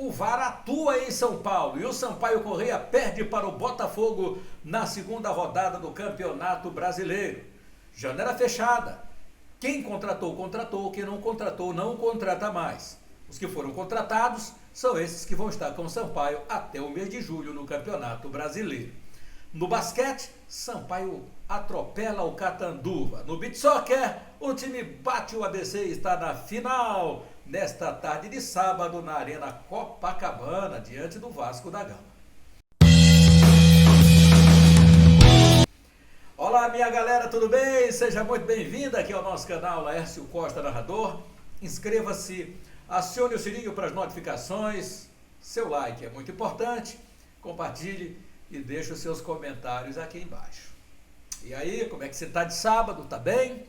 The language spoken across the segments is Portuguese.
O VAR atua em São Paulo e o Sampaio Corrêa perde para o Botafogo na segunda rodada do Campeonato Brasileiro. Janela fechada. Quem contratou, contratou. Quem não contratou, não contrata mais. Os que foram contratados são esses que vão estar com o Sampaio até o mês de julho no Campeonato Brasileiro. No basquete, Sampaio atropela o Catanduva. No beach soccer, o time bate o ABC e está na final nesta tarde de sábado na Arena Copacabana, diante do Vasco da Gama. Olá, minha galera, tudo bem? Seja muito bem-vinda aqui ao nosso canal Laércio Costa Narrador. Inscreva-se, acione o sininho para as notificações, seu like é muito importante, compartilhe e deixe os seus comentários aqui embaixo. E aí, como é que você está de sábado? Tá bem?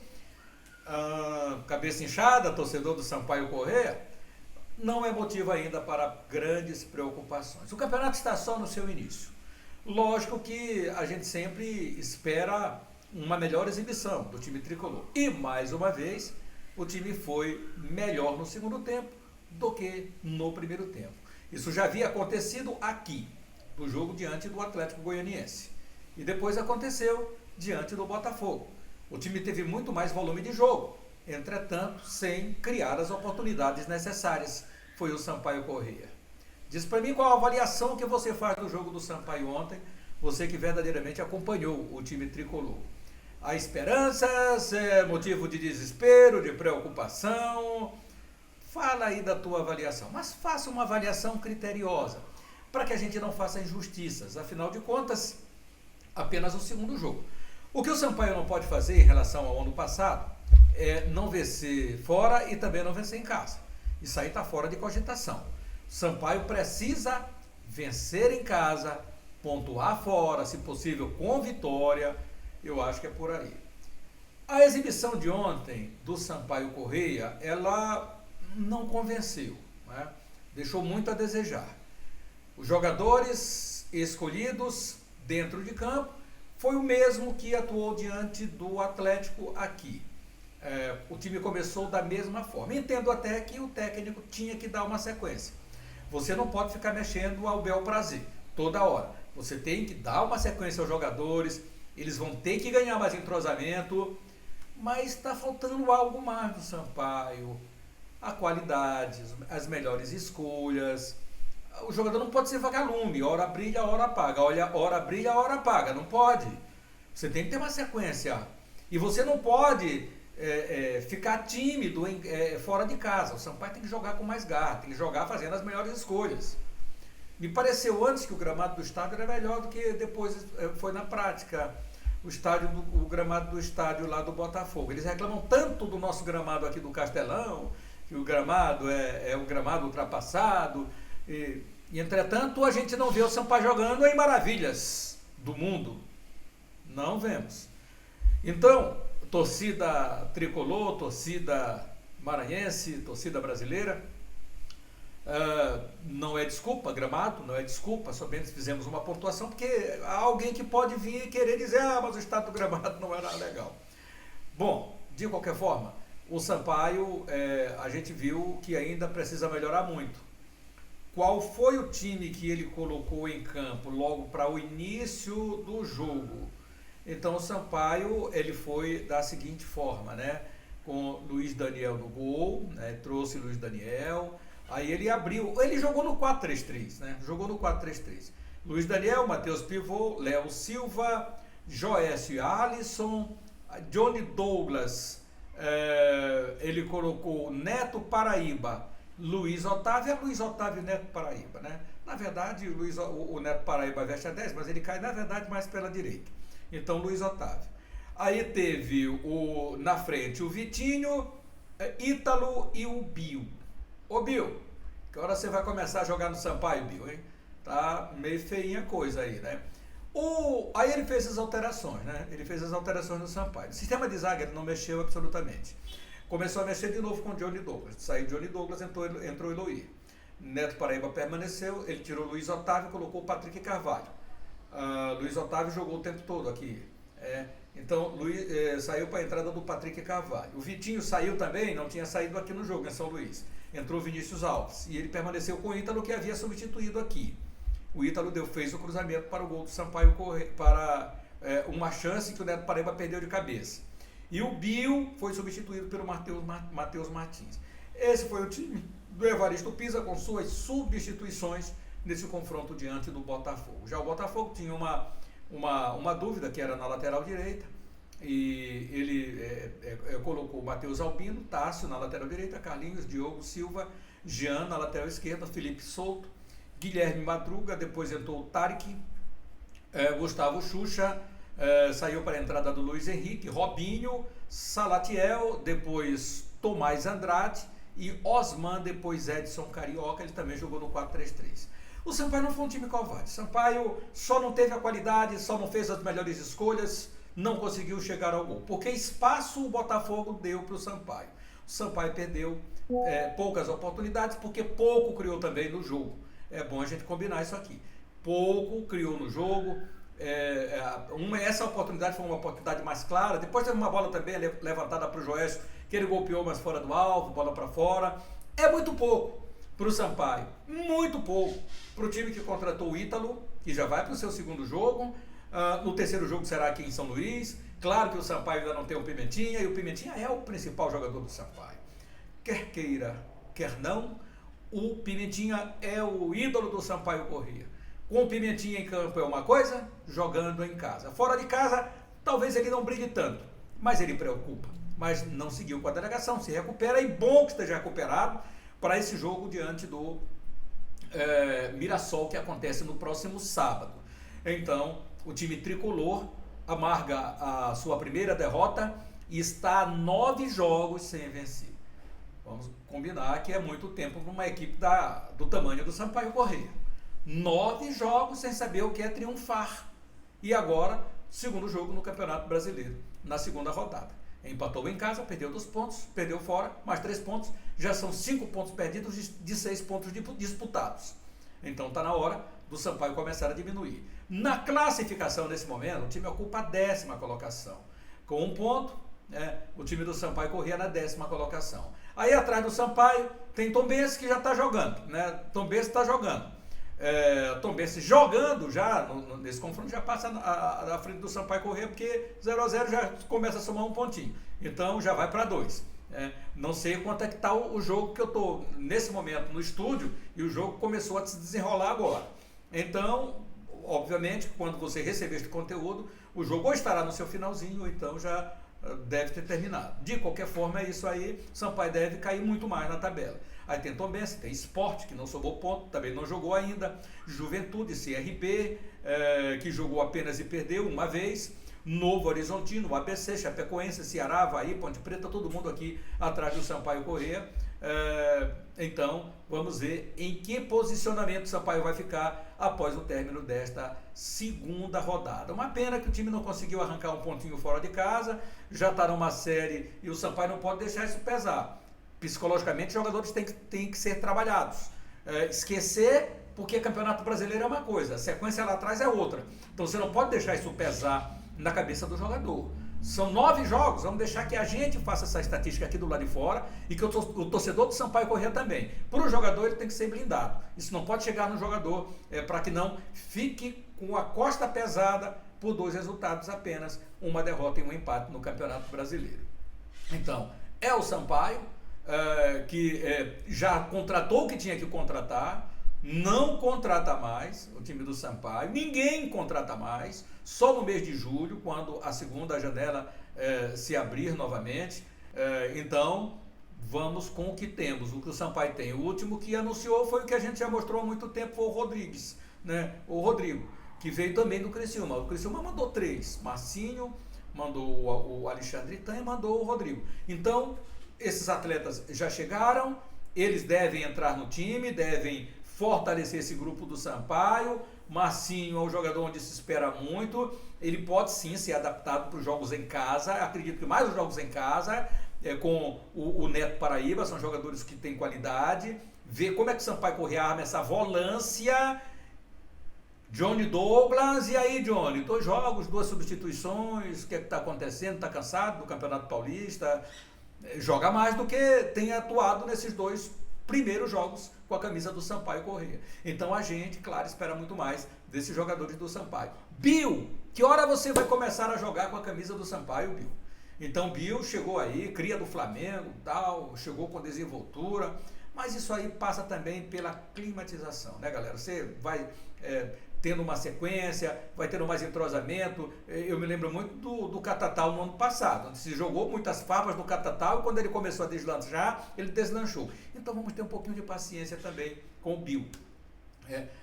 Cabeça inchada, torcedor do Sampaio Corrêa? Não é motivo ainda para grandes preocupações. O campeonato está só no seu início. Lógico que a gente sempre espera uma melhor exibição do time tricolor. E, mais uma vez, o time foi melhor no segundo tempo do que no primeiro tempo. Isso já havia acontecido aqui, no jogo diante do Atlético Goianiense. E depois aconteceu diante do Botafogo. O time teve muito mais volume de jogo, entretanto, sem criar as oportunidades necessárias. Foi o Sampaio Corrêa. Diz para mim qual a avaliação que você faz do jogo do Sampaio ontem, você que verdadeiramente acompanhou o time tricolor. Há esperanças, motivo de desespero, de preocupação? Fala aí da tua avaliação, mas faça uma avaliação criteriosa, para que a gente não faça injustiças. Afinal de contas, apenas o segundo jogo. O que o Sampaio não pode fazer em relação ao ano passado é não vencer fora e também não vencer em casa. Isso aí está fora de cogitação. O Sampaio precisa vencer em casa, pontuar fora, se possível com vitória. Eu acho que é por aí. A exibição de ontem do Sampaio Corrêa, ela não convenceu, né? Deixou muito a desejar. Os jogadores escolhidos dentro de campo foi o mesmo que atuou diante do Atlético aqui. O time começou da mesma forma. Entendo até que o técnico tinha que dar uma sequência. Você não pode ficar mexendo ao bel prazer toda hora. Você tem que dar uma sequência aos jogadores, eles vão ter que ganhar mais entrosamento, mas está faltando algo mais do Sampaio. A qualidade, as melhores escolhas. O jogador não pode ser vagalume, hora brilha, hora apaga, hora brilha, hora apaga, não pode. Você tem que ter uma sequência. E você não pode ficar tímido fora de casa. O Sampaio tem que jogar com mais garra, tem que jogar fazendo as melhores escolhas. Me pareceu antes que o gramado do estádio era melhor do que depois foi na prática. O gramado do estádio lá do Botafogo. Eles reclamam tanto do nosso gramado aqui do Castelão, que o gramado é um gramado ultrapassado. E, entretanto, a gente não vê o Sampaio jogando em maravilhas do mundo. Não vemos. Então, torcida tricolor, torcida maranhense, torcida brasileira, não é desculpa, gramado, não é desculpa, somente fizemos uma pontuação, porque há alguém que pode vir e querer dizer, mas o estado do gramado não era legal. Bom, de qualquer forma, o Sampaio, a gente viu que ainda precisa melhorar muito. Qual foi o time que ele colocou em campo logo para o início do jogo? Então o Sampaio, ele foi da seguinte forma, né? Com Luiz Daniel no gol, né? Trouxe Luiz Daniel, aí ele abriu, ele jogou no 4-3-3, né? Jogou no 4-3-3. Luiz Daniel, Matheus Pivô, Léo Silva, Joécio e Alisson, Johnny Douglas, ele colocou Neto Paraíba, Luiz Otávio e Neto Paraíba, né? Na verdade, o Neto Paraíba veste a 10, mas ele cai, na verdade, mais pela direita. Então, Luiz Otávio. Aí teve na frente o Vitinho, Ítalo e o Bill. Ô, Bill, que hora você vai começar a jogar no Sampaio, Bill, hein? Tá meio feinha a coisa aí, né? Aí ele fez as alterações, né? Ele fez as alterações no Sampaio. O sistema de zaga ele não mexeu absolutamente. Começou a mexer de novo com o Johnny Douglas. Saiu Johnny Douglas, entrou o Eloy. Neto Paraíba permaneceu, ele tirou Luiz Otávio e colocou o Patrick Carvalho. Luiz Otávio jogou o tempo todo aqui. Então, saiu para a entrada do Patrick Carvalho. O Vitinho saiu também, não tinha saído aqui no jogo, em São Luís. entrou Vinícius Alves, e ele permaneceu com o Ítalo, que havia substituído aqui. O Ítalo fez o cruzamento para o gol do Sampaio Corrêa, para uma chance que o Neto Paraíba perdeu de cabeça. E o Bill foi substituído pelo Matheus Martins. Esse foi o time do Evaristo Pisa, com suas substituições nesse confronto diante do Botafogo. Já o Botafogo tinha uma dúvida, que era na lateral direita, e ele colocou o Matheus Albino, Tássio na lateral direita, Carlinhos, Diogo Silva, Jean na lateral esquerda, Felipe Souto, Guilherme Madruga, depois entrou o Tarek, Gustavo Xuxa, saiu para a entrada do Luiz Henrique, Robinho, Salatiel, depois Tomás Andrade e Osman, depois Edson Carioca, ele também jogou no 4-3-3. O Sampaio não foi um time covarde, Sampaio só não teve a qualidade, só não fez as melhores escolhas, não conseguiu chegar ao gol, porque espaço o Botafogo deu para o Sampaio. O Sampaio perdeu poucas oportunidades, porque pouco criou também no jogo. É bom a gente combinar isso aqui. Pouco criou no jogo. Essa oportunidade foi uma oportunidade mais clara. Depois teve uma bola também levantada para o Joécio, que ele golpeou, mas fora do alvo, bola para fora. É muito pouco para o Sampaio. Muito pouco para o time que contratou o Ítalo, que já vai para o seu segundo jogo. No terceiro jogo será aqui em São Luís. Claro que o Sampaio ainda não tem o Pimentinha, e o Pimentinha é o principal jogador do Sampaio. Quer queira, quer não, o Pimentinha é o ídolo do Sampaio Corrêa. Com o Pimentinha em campo é uma coisa, jogando em casa. Fora de casa, talvez ele não brilhe tanto, mas ele preocupa. Mas não seguiu com a delegação, se recupera, e bom que esteja recuperado para esse jogo diante do Mirassol, que acontece no próximo sábado. Então, o time tricolor amarga a sua primeira derrota e está a 9 jogos sem vencer. Vamos combinar que é muito tempo para uma equipe do tamanho do Sampaio Corrêa. 9 jogos sem saber o que é triunfar. E agora, segundo jogo no Campeonato Brasileiro, na segunda rodada. Empatou em casa, perdeu 2 pontos, perdeu fora, mais 3 pontos, já são 5 pontos perdidos de 6 pontos disputados. Então está na hora do Sampaio começar a diminuir. Na classificação, nesse momento, o time ocupa a 10ª colocação. Com 1 ponto, o time do Sampaio Corrêa na 10ª colocação. Aí atrás do Sampaio tem Tombense, que já está jogando. Tombense está jogando. Tombense jogando já, nesse confronto, já passa à frente do Sampaio Corrêa, porque 0-0 já começa a somar 1 pontinho. Então já vai para 2. Não sei quanto é que está o jogo, que eu estou nesse momento no estúdio, e o jogo começou a se desenrolar agora. Então, obviamente, quando você receber este conteúdo, o jogo ou estará no seu finalzinho, ou então já deve ter terminado. De qualquer forma, é isso aí. Sampaio deve cair muito mais na tabela. Aí tem Tombense, tem Sport, que não somou ponto, também não jogou ainda. Juventude, CRB, que jogou apenas e perdeu uma vez. Novo Horizontino, ABC, Chapecoense, Ceará, Avaí, Ponte Preta, todo mundo aqui atrás do Sampaio Corrêa. Então, vamos ver em que posicionamento o Sampaio vai ficar após o término desta segunda rodada. Uma pena que o time não conseguiu arrancar 1 pontinho fora de casa, já está numa série e o Sampaio não pode deixar isso pesar. Psicologicamente, os jogadores têm que ser trabalhados. Esquecer, porque Campeonato Brasileiro é uma coisa, a sequência lá atrás é outra. Então você não pode deixar isso pesar na cabeça do jogador. São 9 jogos, vamos deixar que a gente faça essa estatística aqui do lado de fora e que o torcedor do Sampaio Corrêa também. Para o jogador, ele tem que ser blindado. Isso não pode chegar no jogador para que não fique com a costa pesada por 2 resultados apenas, uma derrota e um empate no Campeonato Brasileiro. Então, é o Sampaio que já contratou o que tinha que contratar, não contrata mais o time do Sampaio, ninguém contrata mais, só no mês de julho, quando a segunda janela se abrir novamente. Então, vamos com o que temos, o que o Sampaio tem. O último que anunciou foi o que a gente já mostrou há muito tempo, foi o Rodrigues, o Rodrigo, que veio também do Criciúma. O Criciúma mandou 3, Marcinho, mandou o Alexandre Itan e mandou o Rodrigo. Então, esses atletas já chegaram, eles devem entrar no time, devem fortalecer esse grupo do Sampaio. Marcinho é um jogador onde se espera muito, ele pode sim ser adaptado para os jogos em casa, acredito que mais os jogos em casa, com o Neto Paraíba, são jogadores que têm qualidade, ver como é que o Sampaio Corrêa arma essa volância. Johnny Douglas, e aí Johnny, 2 jogos, 2 substituições, o que é que está acontecendo, está cansado do Campeonato Paulista, joga mais do que tem atuado nesses 2 primeiros jogos com a camisa do Sampaio Corrêa. Então a gente, claro, espera muito mais desses jogadores do Sampaio. Bill, que hora você vai começar a jogar com a camisa do Sampaio, Bill? Então Bill chegou aí, cria do Flamengo, tal, chegou com desenvoltura, mas isso aí passa também pela climatização, né, galera? Você vai tendo uma sequência, vai tendo mais entrosamento. Eu me lembro muito do Catatal no ano passado, onde se jogou muitas favas no Catatal e quando ele começou a deslanchar, ele deslanchou. Então vamos ter um pouquinho de paciência também com o Bill.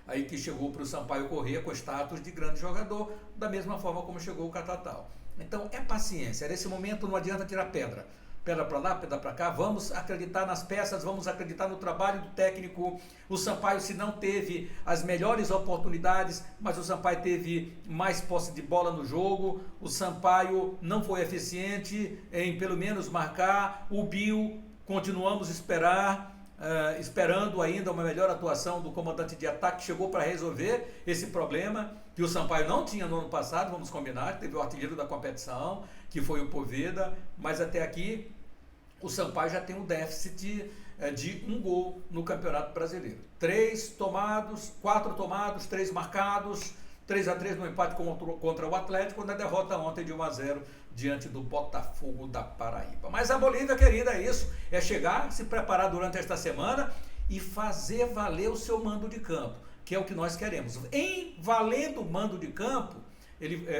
Aí que chegou para o Sampaio Corrêa com status de grande jogador, da mesma forma como chegou o Catatal. Então é paciência, nesse momento não adianta tirar pedra para lá, pedra para cá, vamos acreditar nas peças, vamos acreditar no trabalho do técnico. O Sampaio, se não teve as melhores oportunidades, mas o Sampaio teve mais posse de bola no jogo, o Sampaio não foi eficiente em pelo menos marcar, o Bill, continuamos esperando ainda uma melhor atuação do comandante de ataque, que chegou para resolver esse problema, que o Sampaio não tinha no ano passado, vamos combinar, teve o artilheiro da competição, que foi o Poveda, mas até aqui o Sampaio já tem um déficit de 1 gol no Campeonato Brasileiro. 4 tomados, 3 marcados, 3-3 no empate contra o Atlético, na derrota ontem de 1-0 diante do Botafogo da Paraíba. Mas a Bolívia, querida, é isso, é chegar, se preparar durante esta semana e fazer valer o seu mando de campo, que é o que nós queremos. Em valendo o mando de campo,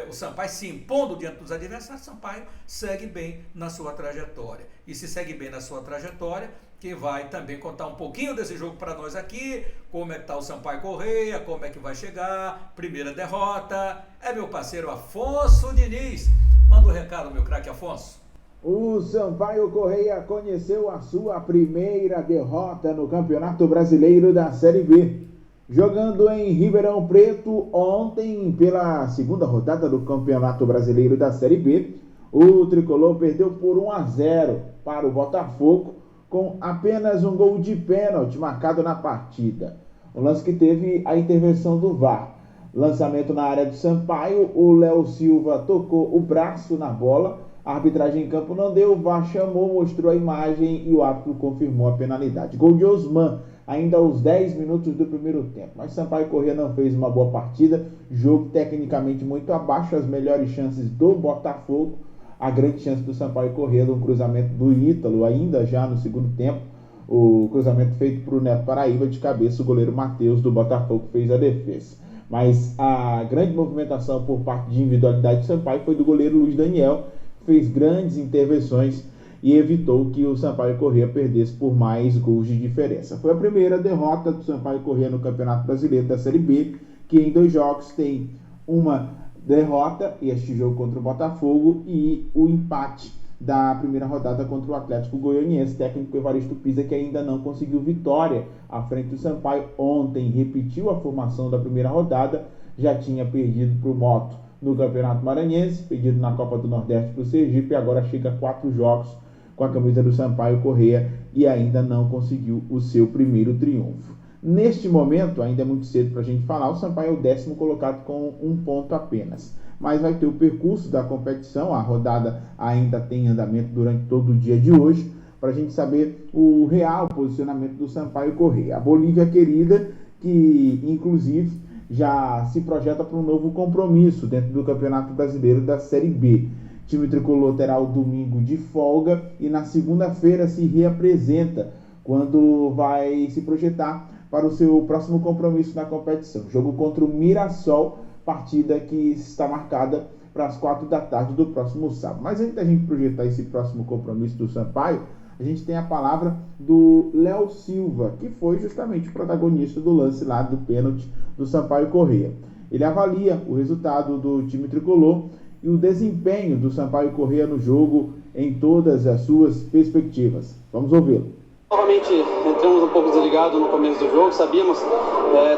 o Sampaio se impondo diante dos adversários, o Sampaio segue bem na sua trajetória. E se segue bem na sua trajetória, quem vai também contar um pouquinho desse jogo para nós aqui, como é que está o Sampaio Corrêa, como é que vai chegar, primeira derrota, é meu parceiro Afonso Diniz. Manda um recado, meu craque Afonso. O Sampaio Corrêa conheceu a sua primeira derrota no Campeonato Brasileiro da Série B. Jogando em Ribeirão Preto ontem pela segunda rodada do Campeonato Brasileiro da Série B, o Tricolor perdeu por 1-0 para o Botafogo com apenas um gol de pênalti marcado na partida. Um lance que teve a intervenção do VAR. Lançamento na área do Sampaio, o Léo Silva tocou o braço na bola, a arbitragem em campo não deu, o VAR chamou, mostrou a imagem e o árbitro confirmou a penalidade. Gol de Osman, ainda aos 10 minutos do primeiro tempo. Mas Sampaio Corrêa não fez uma boa partida, jogo tecnicamente muito abaixo, as melhores chances do Botafogo, a grande chance do Sampaio Corrêa de um cruzamento do Ítalo, ainda já no segundo tempo, o cruzamento feito para o Neto Paraíba, de cabeça o goleiro Matheus do Botafogo fez a defesa. Mas a grande movimentação por parte de individualidade do Sampaio foi do goleiro Luiz Daniel, que fez grandes intervenções e evitou que o Sampaio Corrêa perdesse por mais gols de diferença. Foi a primeira derrota do Sampaio Corrêa no Campeonato Brasileiro da Série B, que em 2 jogos tem uma derrota, este jogo contra o Botafogo, e o empate da primeira rodada contra o Atlético Goianiense, técnico Evaristo Pisa, que ainda não conseguiu vitória à frente do Sampaio. Ontem repetiu a formação da primeira rodada, já tinha perdido para o Moto no Campeonato Maranhense, perdido na Copa do Nordeste para o Sergipe, e agora chega a 4 jogos com a camisa do Sampaio Corrêa e ainda não conseguiu o seu primeiro triunfo. Neste momento, ainda é muito cedo para a gente falar, o Sampaio é o 10º colocado com 1 ponto apenas. Mas vai ter o percurso da competição, a rodada ainda tem andamento durante todo o dia de hoje, para a gente saber o real posicionamento do Sampaio Corrêa. A Bolívia querida, que inclusive já se projeta para um novo compromisso dentro do Campeonato Brasileiro da Série B. O time tricolor terá o domingo de folga e na segunda-feira se reapresenta, quando vai se projetar para o seu próximo compromisso na competição. Jogo contra o Mirassol, partida que está marcada para as 4 da tarde do próximo sábado. Mas antes da gente projetar esse próximo compromisso do Sampaio, a gente tem a palavra do Léo Silva, que foi justamente o protagonista do lance lá do pênalti do Sampaio Corrêa. Ele avalia o resultado do time tricolor e o desempenho do Sampaio Corrêa no jogo em todas as suas perspectivas. Vamos ouvi-lo. Novamente entramos um pouco desligados no começo do jogo, sabíamos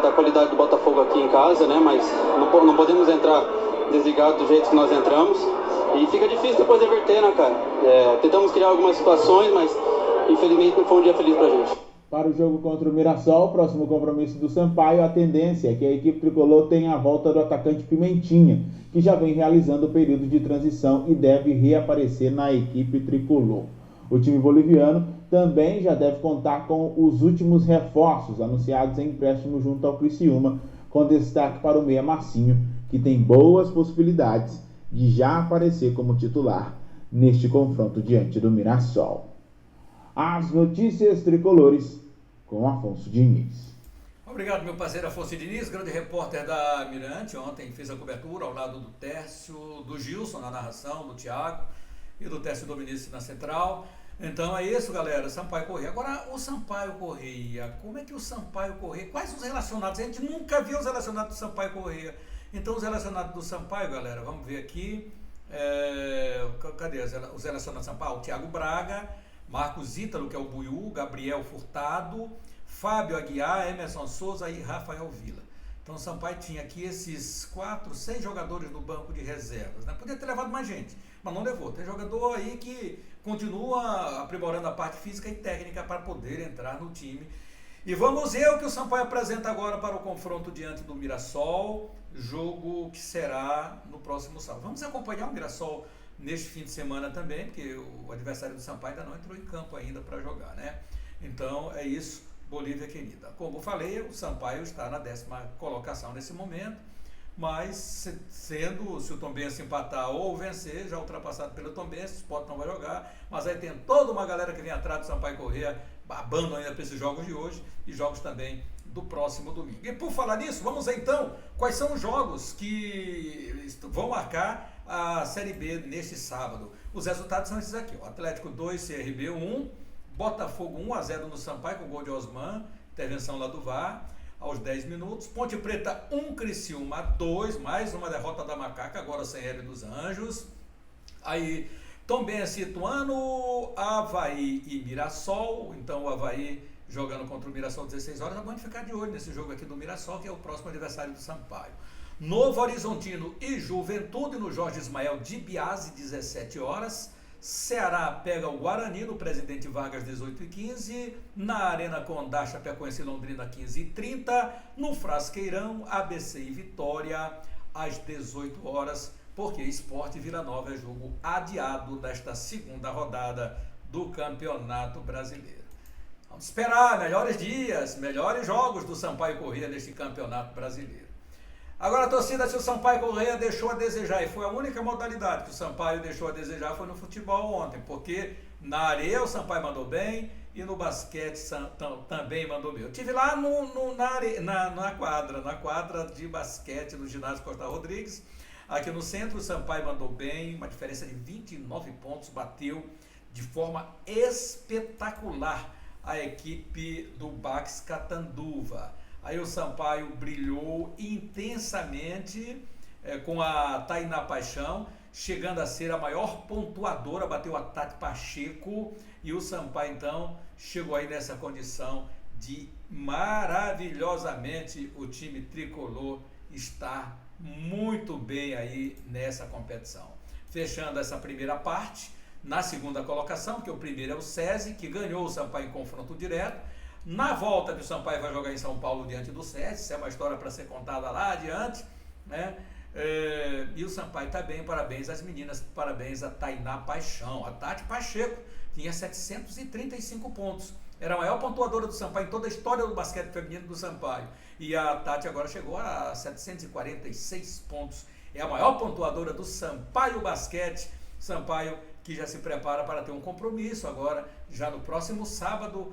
da qualidade do Botafogo aqui em casa, né? Mas não podemos entrar desligado do jeito que nós entramos e fica difícil depois reverter, né, cara? Tentamos criar algumas situações, mas infelizmente não foi um dia feliz pra gente. Para o jogo contra o Mirassol, próximo compromisso do Sampaio, a tendência é que a equipe tricolor tenha a volta do atacante Pimentinha, que já vem realizando o período de transição e deve reaparecer na equipe tricolor. O time boliviano também já deve contar com os últimos reforços anunciados em empréstimo junto ao Criciúma, com destaque para o meia Marcinho, que tem boas possibilidades de já aparecer como titular neste confronto diante do Mirassol. As notícias tricolores com Afonso Diniz. Obrigado, meu parceiro Afonso Diniz, grande repórter da Mirante. Ontem fez a cobertura ao lado do Tércio, do Gilson na narração, do Thiago e do Tércio Dominici na central. Então é isso, galera, Sampaio Corrêa. Agora, o Sampaio Corrêa, como é que o Sampaio Corrêa, quais os relacionados? A gente nunca viu os relacionados do Sampaio Corrêa. Então, os relacionados do Sampaio, galera, vamos ver aqui. Cadê os relacionados do Sampaio? O Thiago Braga, Marcos Ítalo, que é o Buiú, Gabriel Furtado, Fábio Aguiar, Emerson Souza e Rafael Vila. Então, o Sampaio tinha aqui esses 4, 6 jogadores do banco de reservas, né? Podia ter levado mais gente, mas não levou. Tem jogador aí que continua aprimorando a parte física e técnica para poder entrar no time. E vamos ver o que o Sampaio apresenta agora para o confronto diante do Mirassol, jogo que será no próximo sábado. Vamos acompanhar o Mirassol neste fim de semana também, porque o adversário do Sampaio ainda não entrou em campo ainda para jogar, né? Então é isso, Bolívia querida. Como eu falei, o Sampaio está na 10ª colocação nesse momento, mas se o Tombense empatar ou vencer, já ultrapassado pelo Tombense, o Sport não vai jogar, mas aí tem toda uma galera que vem atrás do Sampaio Corrêa, babando ainda para esses jogos de hoje e jogos também do próximo domingo. E por falar nisso, vamos ver então quais são os jogos que vão marcar a Série B neste sábado. Os resultados são esses aqui, ó. Atlético 2, CRB 1, Botafogo 1-0 no Sampaio com gol de Osman, intervenção lá do VAR, aos 10 minutos. Ponte Preta 1, Criciúma 2, mais uma derrota da Macaca, agora sem Hélio dos Anjos. Aí Tombense, Ituano, Avaí e Mirassol. Então o Avaí jogando contra o Mirassol 16 horas. É bom de ficar de olho nesse jogo aqui do Mirassol, que é o próximo adversário do Sampaio. Novo Horizontino e Juventude no Jorge Ismael de Biase, 17 horas. Ceará pega o Guarani no Presidente Vargas, 18h15. Na Arena Condá, Chapecoense e Londrina, 15h30. No Frasqueirão, ABC e Vitória, às 18 horas. Porque Sport e Vila Nova é jogo adiado desta segunda rodada do Campeonato Brasileiro. Vamos esperar melhores dias, melhores jogos do Sampaio Corrêa neste Campeonato Brasileiro. Agora a torcida, se o Sampaio Corrêa deixou a desejar, e foi a única modalidade que o Sampaio deixou a desejar, foi no futebol ontem, porque na areia o Sampaio mandou bem e no basquete também mandou bem. Eu estive lá na quadra de basquete do ginásio Costa Rodrigues. Aqui no centro, o Sampaio mandou bem, uma diferença de 29 pontos, bateu de forma espetacular a equipe do Bax Catanduva. Aí o Sampaio brilhou intensamente com a Tainá Paixão, chegando a ser a maior pontuadora, bateu a Tati Pacheco, e o Sampaio então chegou aí nessa condição de maravilhosamente o time tricolor estar muito bem aí nessa competição. Fechando essa primeira parte, na segunda colocação, que o primeiro é o SESI, que ganhou o Sampaio em confronto direto. Na volta que o Sampaio vai jogar em São Paulo diante do SESI, isso é uma história para ser contada lá adiante, né? E o Sampaio está bem, parabéns às meninas, parabéns a Tainá Paixão. A Tati Pacheco tinha 735 pontos. Era a maior pontuadora do Sampaio em toda a história do basquete feminino do Sampaio. E a Tati agora chegou a 746 pontos. É a maior pontuadora do Sampaio Basquete. Sampaio que já se prepara para ter um compromisso agora, já no próximo sábado,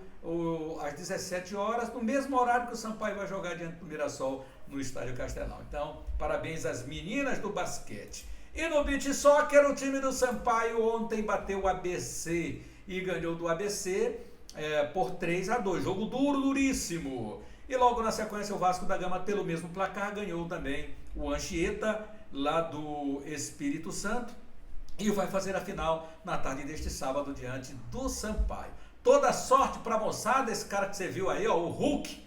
às 17 horas, no mesmo horário que o Sampaio vai jogar diante do Mirassol no Estádio Castelão. Então, parabéns às meninas do basquete. E no beach soccer, o time do Sampaio ontem bateu o ABC e ganhou do ABC por 3-2. Jogo duro, duríssimo. E logo na sequência, o Vasco da Gama, pelo mesmo placar, ganhou também o Anchieta, lá do Espírito Santo, e vai fazer a final na tarde deste sábado diante do Sampaio. Toda sorte para a moçada, esse cara que você viu aí, ó, o Hulk.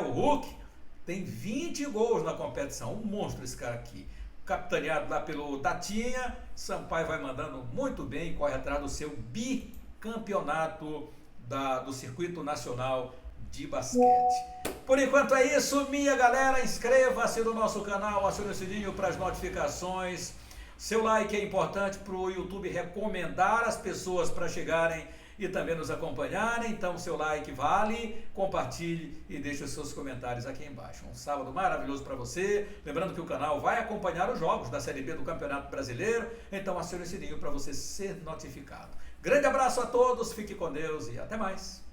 O Hulk tem 20 gols na competição, um monstro esse cara aqui. Capitaneado lá pelo Datinha, Sampaio vai mandando muito bem, corre atrás do seu bicampeonato do Circuito Nacional de Basquete. Por enquanto é isso, minha galera. Inscreva-se no nosso canal, acione o sininho para as notificações. Seu like é importante para o YouTube recomendar as pessoas para chegarem e também nos acompanharem. Então, seu like vale, compartilhe e deixe os seus comentários aqui embaixo. Um sábado maravilhoso para você. Lembrando que o canal vai acompanhar os jogos da Série B do Campeonato Brasileiro, então acione o sininho para você ser notificado. Grande abraço a todos, fique com Deus e até mais.